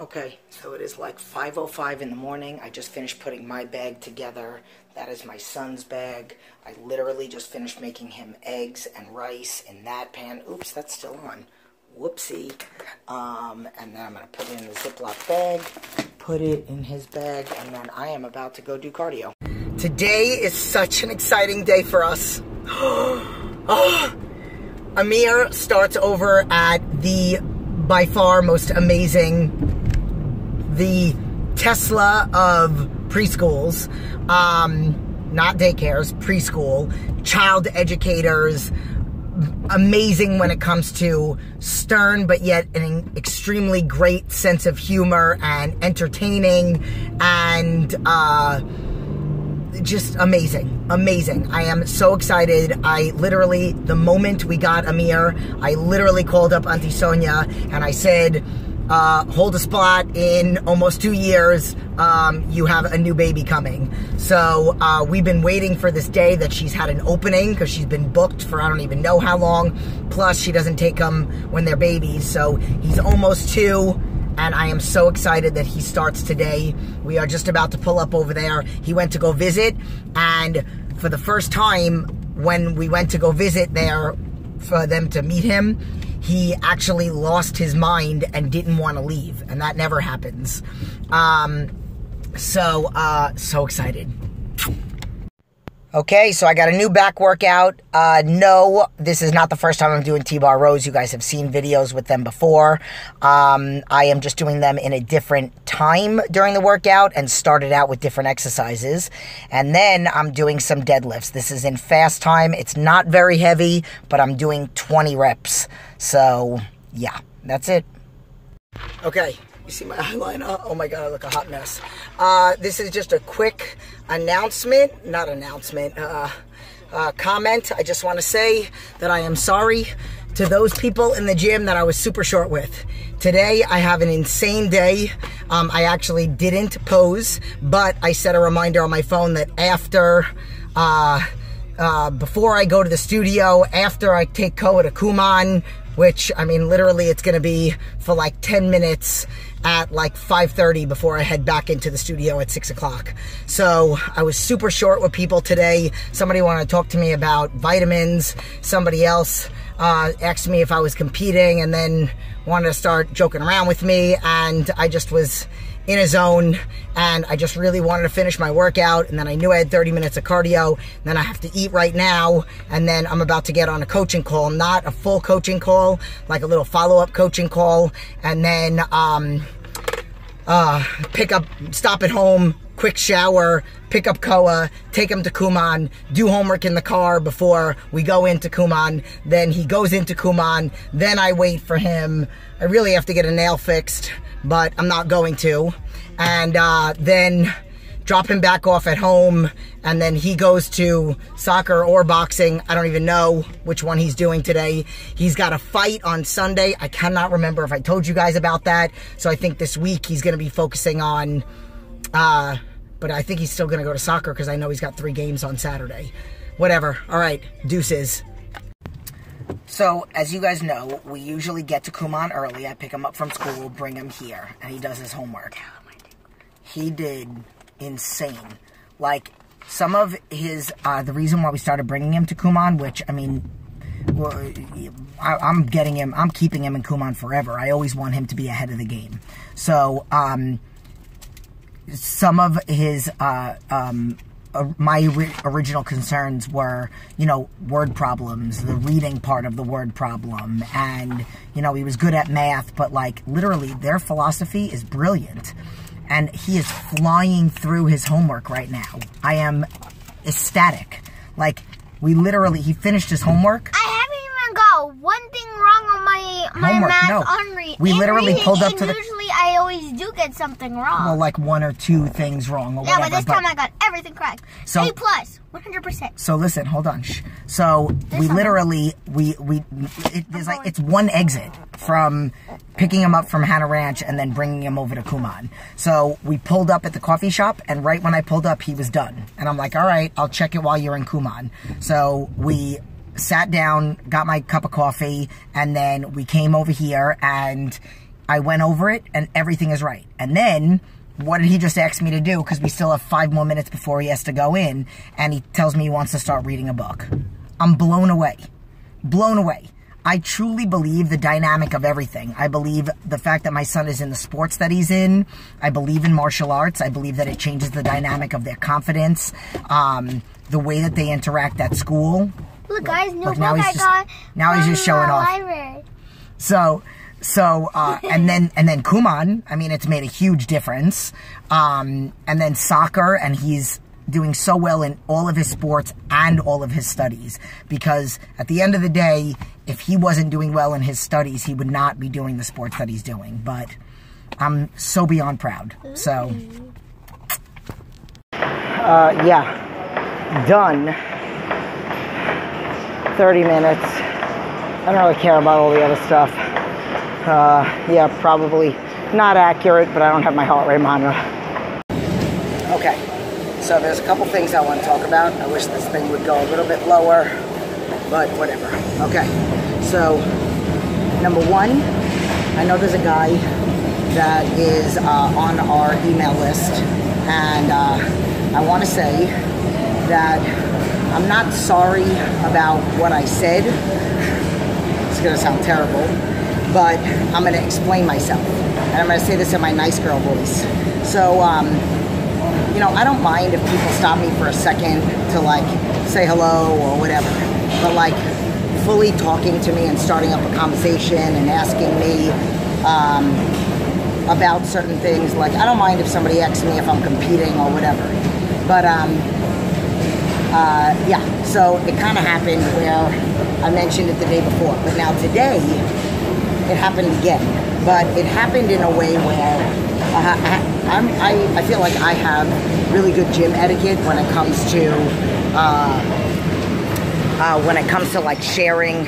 Okay, so it is like 5:05 in the morning. I just finished putting my bag together. That is my son's bag. I literally just finished making him eggs and rice in that pan. Oops, that's still on. Whoopsie. And then I'm going to put it in the Ziploc bag, put it in his bag, and then I am about to go do cardio. Today is such an exciting day for us. Amir starts over at the, by far, most amazing, the Tesla of preschools, not daycares, preschool, child educators, amazing when it comes to stern but yet an extremely great sense of humor and entertaining and just amazing. I am so excited. I literally, the moment we got Amir, I literally called up Auntie Sonia and I said, hold a spot in almost 2 years. You have a new baby coming. So we've been waiting for this day that she's had an opening because she's been booked for I don't even know how long. Plus she doesn't take them when they're babies. So he's almost 2 and I am so excited that he starts today. We are just about to pull up over there. He went to go visit, and for the first time when we went to go visit there for them to meet him, he actually lost his mind and didn't want to leave, and that never happens. So excited. Okay, so I got a new back workout. No, this is not the first time I'm doing T-bar rows. You guys have seen videos with them before. I am just doing them in a different time during the workout and started out with different exercises. And then I'm doing some deadlifts. This is in fast time. It's not very heavy, but I'm doing 20 reps. So, yeah, that's it. Okay. You see my eyeliner? Oh my God, I look a hot mess. This is just a quick announcement, comment. I just want to say that I am sorry to those people in the gym that I was super short with. Today, I have an insane day. I actually didn't pose, but I set a reminder on my phone that after, before I go to the studio, after I take Koa to Kuman, which, I mean, literally it's going to be for like 10 minutes at like 5:30 before I head back into the studio at 6 o'clock. So I was super short with people today. Somebody wanted to talk to me about vitamins. Somebody else asked me if I was competing and then wanted to start joking around with me. And I just was in a zone and I just really wanted to finish my workout, and then I knew I had 30 minutes of cardio, and then I have to eat right now, and then I'm about to get on a coaching call, not a full coaching call, like a little follow-up coaching call, and then stop at home, quick shower, pick up Koa, take him to Kuman, do homework in the car before we go into Kuman, then he goes into Kuman, then I wait for him. I really have to get a nail fixed, but I'm not going to. And then drop him back off at home, and then he goes to soccer or boxing. I don't even know which one he's doing today. He's got a fight on Sunday. I cannot remember if I told you guys about that. So I think this week he's going to be focusing on, but I think he's still going to go to soccer because I know he's got 3 games on Saturday. Whatever. All right. Deuces. So, as you guys know, we usually get to Kuman early. I pick him up from school, bring him here, and he does his homework. He did insane. Like, some of his, the reason why we started bringing him to Kuman, which, I mean, I'm keeping him in Kuman forever. I always want him to be ahead of the game. So, some of his, my original concerns were, you know, word problems, the reading part of the word problem, and, you know, he was good at math, but, like, literally, their philosophy is brilliant, and he is flying through his homework right now. I am ecstatic. Like, he finished his homework. I haven't even got one thing wrong on my math on reading. We literally pulled up to the... Usually I always do get something wrong. Well, like 1 or 2 things wrong or yeah, whatever. but this time I got everything correct. So, A+, 100%. So listen, hold on. So we literally, it's one exit from picking him up from Hannah Ranch and then bringing him over to Kuman. So we pulled up at the coffee shop, and right when I pulled up, he was done. And I'm like, all right, I'll check it while you're in Kuman. So we sat down, got my cup of coffee, and then we came over here, and I went over it, and everything is right. And then, what did he just ask me to do? Because we still have 5 more minutes before he has to go in, and he tells me he wants to start reading a book. I'm blown away. Blown away. I truly believe the dynamic of everything. I believe the fact that my son is in the sports that he's in. I believe in martial arts. I believe that it changes the dynamic of their confidence, the way that they interact at school. Look, guys, look, now he's just showing off. Library. So, and then Kuman, I mean, it's made a huge difference. And then soccer, and he's doing so well in all of his sports and all of his studies. Because at the end of the day, if he wasn't doing well in his studies, he would not be doing the sports that he's doing. But I'm so beyond proud. So, yeah, done. 30 minutes. I don't really care about all the other stuff. Yeah, probably not accurate, but I don't have my heart rate monitor. Okay, so there's a couple things I want to talk about. I wish this thing would go a little bit lower, but whatever. Okay, so number one, I know there's a guy that is on our email list, and I want to say that I'm not sorry about what I said. It's going to sound terrible, but I'm going to explain myself. And I'm going to say this in my nice girl voice. So, you know, I don't mind if people stop me for a second to, like, say hello or whatever. But, like, fully talking to me and starting up a conversation and asking me about certain things. Like, I don't mind if somebody asks me if I'm competing or whatever. But, yeah, so it kind of happened where I mentioned it the day before. But now today, it happened again. But it happened in a way where I feel like I have really good gym etiquette when it comes to like sharing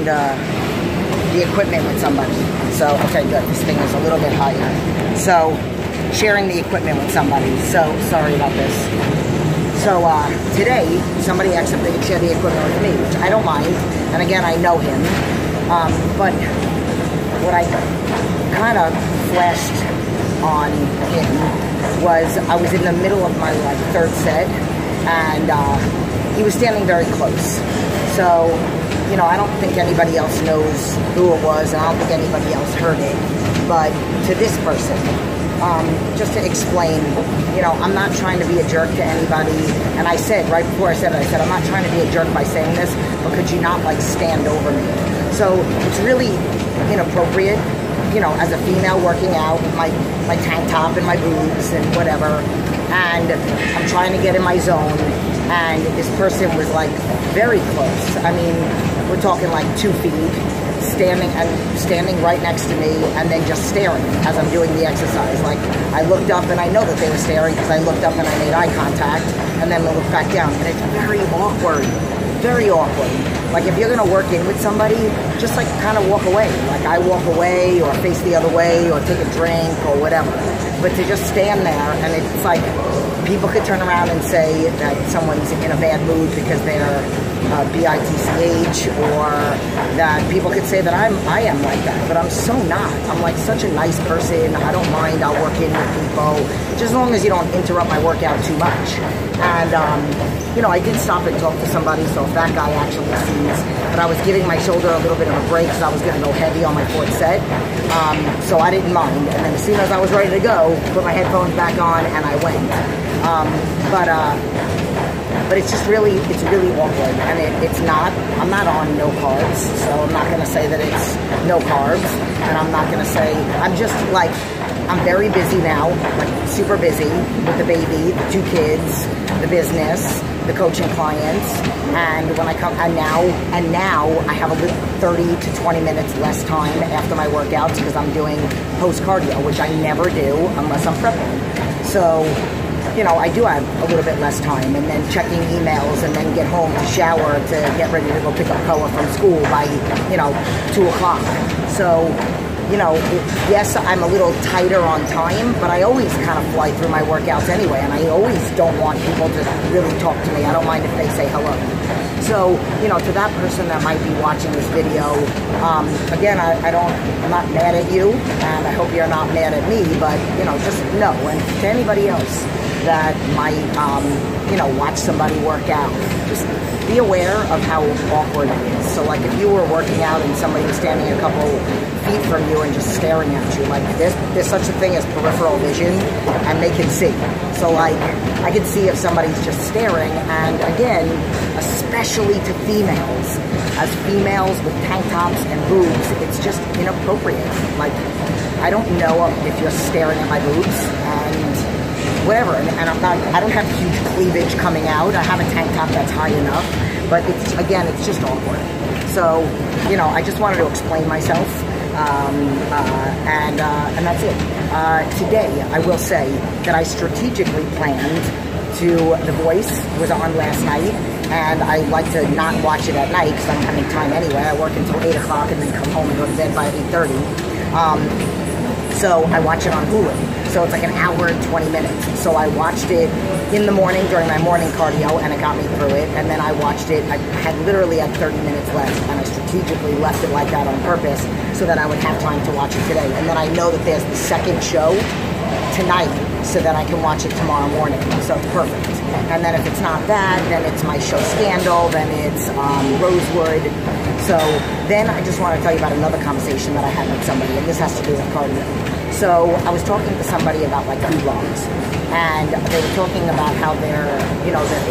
the equipment with somebody. So, okay, good. This thing is a little bit higher. So, sharing the equipment with somebody. So, sorry about this. So, today, somebody asked if they could share the equipment with me, which I don't mind. And again, I know him. But what I kind of flashed on him was I was in the middle of my, like, third set, and he was standing very close. So, you know, I don't think anybody else knows who it was, and I don't think anybody else heard it. But to this person, just to explain, you know, I'm not trying to be a jerk to anybody. And I said, right before I said it, I said, I'm not trying to be a jerk by saying this, but could you not, like, stand over me? So it's really inappropriate, you know, as a female working out with my tank top and my boobs and whatever. And I'm trying to get in my zone. And this person was, like, very close. I mean, we're talking like 2 feet, standing right next to me, and then just staring as I'm doing the exercise. Like, I looked up, and I know that they were staring because I looked up and I made eye contact, and then I looked back down. And it's very awkward. Very awkward. Like, if you're gonna work in with somebody, just, like, kind of walk away. Like, I walk away, or face the other way, or take a drink, or whatever. But to just stand there, and it's like, people could turn around and say that someone's in a bad mood because they're BITCH, or that people could say that I am like that, but I'm so not. I'm, like, such a nice person. I don't mind. I'll work in with people, just as long as you don't interrupt my workout too much. And, you know, I did stop and talk to somebody, so if that guy actually sees, but I was giving my shoulder a little bit of a break because I was going to go heavy on my 4th set, so I didn't mind. And then as soon as I was ready to go, put my headphones back on, and I went. But it's just really, it's really awkward, and it's not, I'm not on no carbs, so I'm not going to say that it's no carbs, and I'm not going to say, I'm just, like, I'm very busy now, like, super busy with the baby, the 2 kids, the business, the coaching clients, and when I come, and now I have a 30 to 20 minutes less time after my workouts because I'm doing post-cardio, which I never do unless I'm prepping. So, you know, I do have a little bit less time, and then checking emails, and then get home to shower to get ready to go pick up Koa from school by, you know, 2 o'clock. So, you know, yes, I'm a little tighter on time, but I always kind of fly through my workouts anyway, and I always don't want people to really talk to me. I don't mind if they say hello. So, you know, to that person that might be watching this video, again, I'm not mad at you, and I hope you're not mad at me, but, you know, just know, and to anybody else that might, you know, watch somebody work out, just be aware of how awkward it is. So, like, if you were working out and somebody was standing a couple feet from you and just staring at you, like, there's such a thing as peripheral vision, and they can see. So, like, I can see if somebody's just staring, and again, especially to females, as females with tank tops and boobs, it's just inappropriate. Like, I don't know if you're staring at my boobs, and whatever, and I don't have huge cleavage coming out. I have a tank top that's high enough, but it's just awkward. So, you know, I just wanted to explain myself, and that's it. Today, I will say that I strategically planned The Voice was on last night, and I like to not watch it at night because I don't have any time anyway. I work until 8 o'clock and then come home and go to bed by 8:30. So I watch it on Hulu. So it's like an hour and 20 minutes. So I watched it in the morning during my morning cardio, and it got me through it. And then I watched it, I had 30 minutes left, and I strategically left it like that on purpose so that I would have time to watch it today. And then I know that there's the second show tonight, so that I can watch it tomorrow morning. So it's perfect. And then if it's not that, then it's my show Scandal, then it's Rosewood. So then I just want to tell you about another conversation that I had with somebody, and this has to do with cardio. So I was talking to somebody about like food logs, and they were talking about how their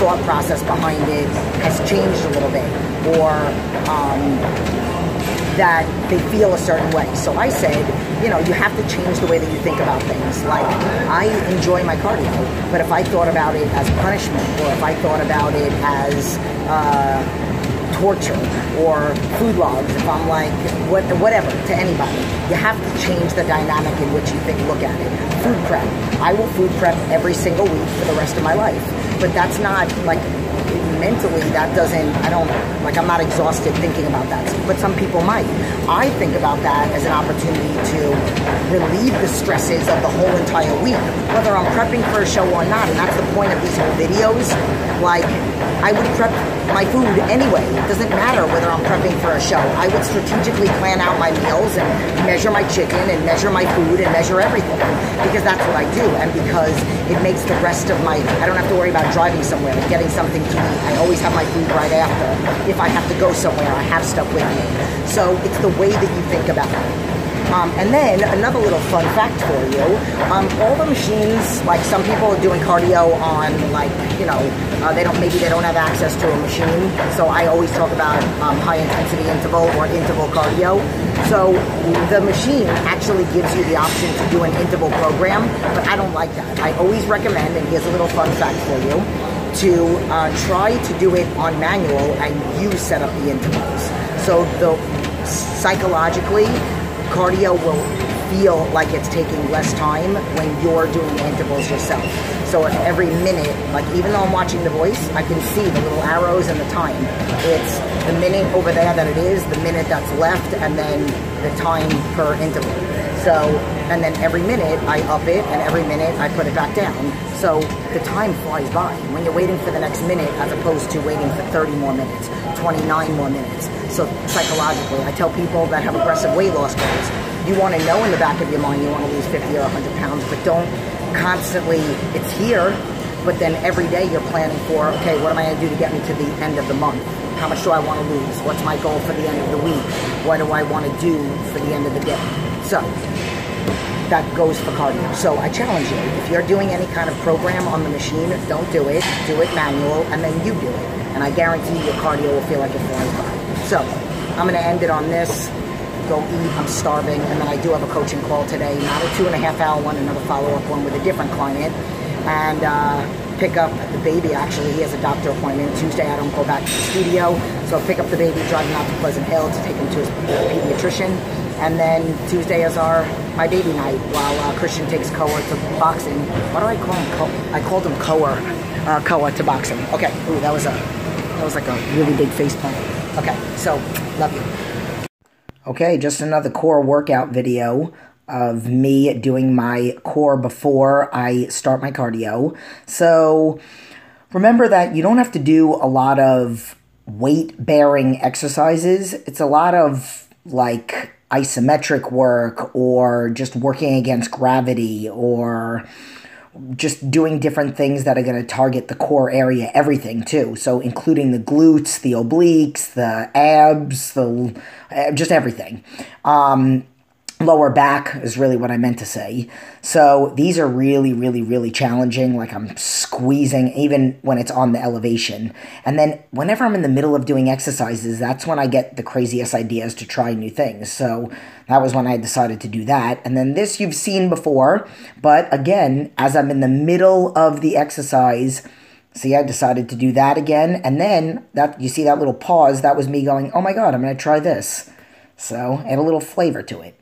thought process behind it has changed a little bit, or that they feel a certain way. So I said, you know, you have to change the way that you think about things. Like, I enjoy my cardio, but if I thought about it as punishment, or if I thought about it as torture or food logs, if I'm like, whatever, to anybody, you have to change the dynamic in which you look at it. Food prep. I will food prep every single week for the rest of my life. But that's not, like, mentally, that doesn't, I'm not exhausted thinking about that. But some people might. I think about that as an opportunity to relieve the stresses of the whole entire week, whether I'm prepping for a show or not. And that's the point of these whole videos. Like, I would prep my food anyway. It doesn't matter whether I'm prepping for a show. I would strategically plan out my meals and measure my chicken and measure my food and measure everything, because that's what I do, and because it makes the rest of my, I don't have to worry about driving somewhere and getting something to eat. I always have my food right after. If I have to go somewhere, I have stuff with me. So it's the way that you think about it. And then another little fun fact for you, all the machines, like some people are doing cardio on, like, you know, maybe they don't have access to a machine. So I always talk about high intensity interval or interval cardio. So the machine actually gives you the option to do an interval program, but I don't like that. I always recommend, and here's a little fun fact for you, to try to do it on manual and you set up the intervals. So psychologically, cardio will feel like it's taking less time when you're doing the intervals yourself. So at every minute, like, even though I'm watching The Voice, I can see the little arrows and the time. It's the minute over there that it is, the minute that's left, and then the time per interval. So, and then every minute I up it, and every minute I put it back down. So the time flies by when you're waiting for the next minute, as opposed to waiting for 30 more minutes, 29 more minutes. So psychologically, I tell people that have aggressive weight loss goals, you want to know in the back of your mind you want to lose 50 or 100 pounds, but don't constantly, it's here, but then every day you're planning for, okay, what am I going to do to get me to the end of the month? How much do I want to lose? What's my goal for the end of the week? What do I want to do for the end of the day? So that goes for cardio. So I challenge you, if you're doing any kind of program on the machine, don't do it manual, and then you do it. And I guarantee your cardio will feel like it flies by. So I'm going to end it on this. Go eat, I'm starving, and then I do have a coaching call today, not a 2.5-hour one, another follow-up one with a different client, and pick up the baby. Actually, he has a doctor appointment Tuesday. I don't go back to the studio, so I'll pick up the baby, driving out to Pleasant Hill to take him to his pediatrician, and then Tuesday is my baby night, while Christian takes Koa to boxing. What do I call him? I called him Koa to boxing. Okay, ooh, that was like a really big face palm. Okay, so love you. Okay, just another core workout video of me doing my core before I start my cardio. So remember that you don't have to do a lot of weight-bearing exercises. It's a lot of like isometric work or just working against gravity or just doing different things that are going to target the core area, everything too. So including the glutes, the obliques, the abs, just everything. Lower back is really what I meant to say. So these are really, really, really challenging. Like I'm squeezing even when it's on the elevation. And then whenever I'm in the middle of doing exercises, that's when I get the craziest ideas to try new things. So that was when I decided to do that. And then this you've seen before. But again, as I'm in the middle of the exercise, see, I decided to do that again. And then that you see that little pause, that was me going, oh my God, I'm going to try this. So add a little flavor to it.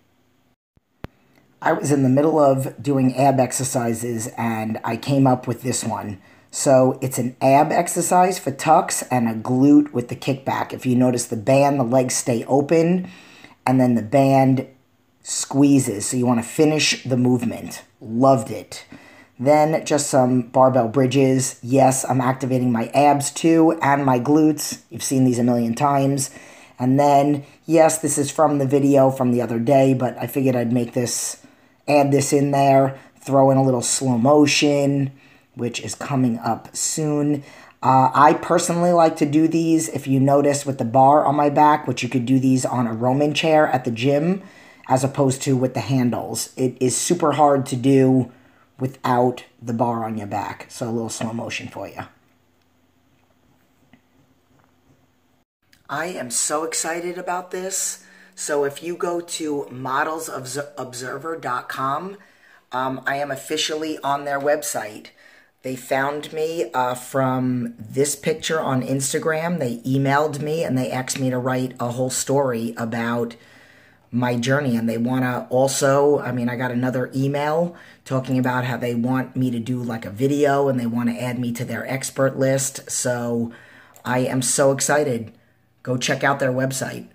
I was in the middle of doing ab exercises and I came up with this one. So it's an ab exercise for tucks and a glute with the kickback. If you notice the band, the legs stay open and then the band squeezes. So you want to finish the movement. Loved it. Then just some barbell bridges. Yes, I'm activating my abs too and my glutes. You've seen these a million times. And then, yes, this is from the video from the other day, but I figured I'd add this in there, throw in a little slow motion, which is coming up soon. I personally like to do these, if you notice, with the bar on my back, which you could do these on a Roman chair at the gym, as opposed to with the handles. It is super hard to do without the bar on your back. So a little slow motion for you. I am so excited about this. So if you go to modelsobserver.com, I am officially on their website. They found me from this picture on Instagram. They emailed me and they asked me to write a whole story about my journey. And they want to also, I got another email talking about how they want me to do like a video and they want to add me to their expert list. So I am so excited. Go check out their website.